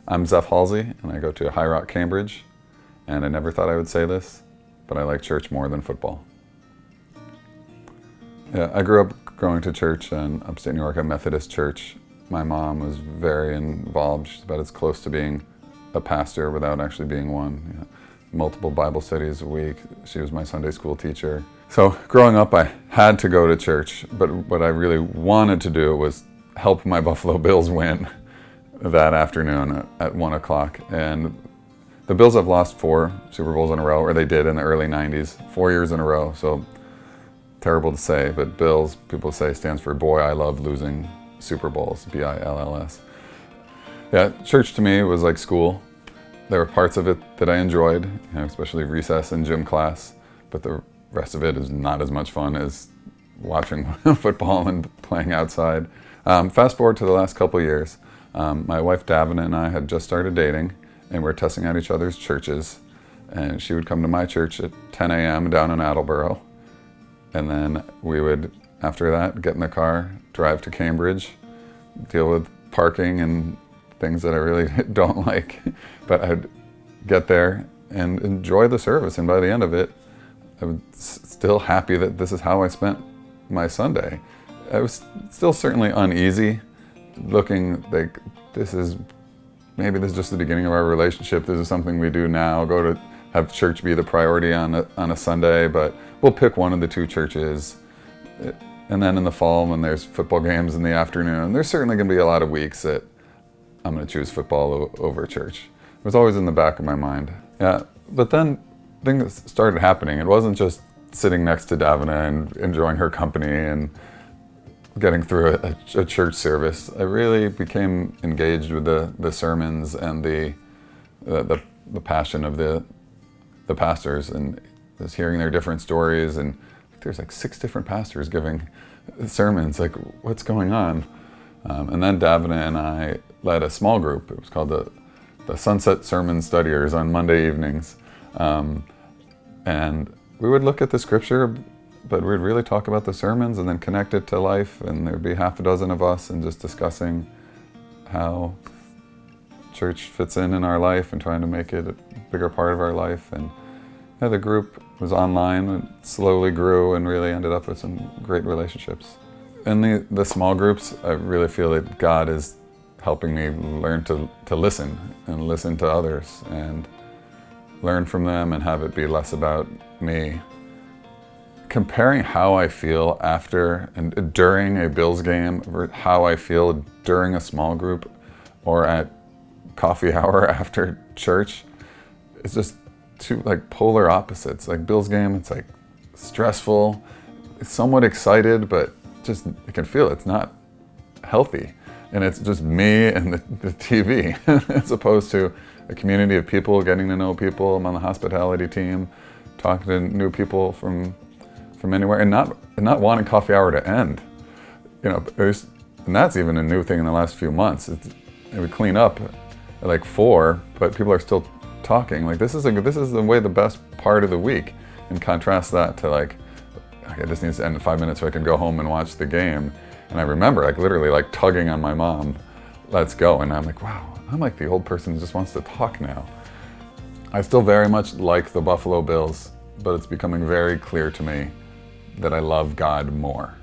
I'm Zeph Halsey, and I go to High Rock, Cambridge, and I never thought I would say this, but I like church more than football. Yeah, I grew up going to church in upstate New York, a Methodist church. My mom was very involved. She's about as close to being a pastor without actually being one. You know, multiple Bible studies a week. She was my Sunday school teacher. So growing up, I had to go to church, but what I really wanted to do was help my Buffalo Bills win that afternoon at 1 o'clock. And the Bills have lost 4 Super Bowls in a row, or they did in the early 90s, 4 years in a row. So terrible to say, but Bills, people say, stands for Boy, I Love Losing Super Bowls, B-I-L-L-S. Yeah, church to me was like school. There were parts of it that I enjoyed, you know, especially recess and gym class, but the rest of it is not as much fun as watching football and playing outside. Fast forward to the last couple of years. My wife Davina and I had just started dating, and we were testing out each other's churches. And she would come to my church at 10 a.m. down in Attleboro. And then we would, after that, get in the car, drive to Cambridge, deal with parking and things that I really don't like. But I'd get there and enjoy the service. And by the end of it, I was still happy that this is how I spent my Sunday. I was still certainly uneasy, looking like maybe this is just the beginning of our relationship. This is something we do now, go to have church be the priority on a Sunday, but we'll pick one of the 2 churches. And then in the fall, when there's football games in the afternoon, there's certainly going to be a lot of weeks that I'm going to choose football over church. It was always in the back of my mind. Yeah, but then things started happening. It wasn't just sitting next to Davina and enjoying her company and getting through a church service. I really became engaged with the sermons and the passion of the pastors, and just hearing their different stories. And there's like 6 different pastors giving sermons. Like, what's going on? And then Davina and I led a small group. It was called the Sunset Sermon Studiers on Monday evenings. And we would look at the scripture, but we'd really talk about the sermons and then connect it to life. And there'd be half a dozen of us and just discussing how church fits in our life and trying to make it a bigger part of our life. And yeah, the group was online and slowly grew and really ended up with some great relationships. In the small groups, I really feel that God is helping me learn to listen and listen to others and learn from them and have it be less about me. Comparing how I feel after and during a Bills game or how I feel during a small group or at coffee hour after church, it's just 2 like polar opposites. Like Bills game, it's like stressful, somewhat excited, but just you can feel it's not healthy. And it's just me and the TV as opposed to a community of people, getting to know people. I'm on the hospitality team, talking to new people from anywhere, and not wanting coffee hour to end. You know, and that's even a new thing in the last few months. We clean up at like 4, but people are still talking. Like this is the way the best part of the week. And contrast that to like, okay, this needs to end in 5 minutes so I can go home and watch the game. And I remember like literally like tugging on my mom, let's go. And I'm like, wow, I'm like the old person who just wants to talk now. I still very much like the Buffalo Bills, but it's becoming very clear to me that I love God more.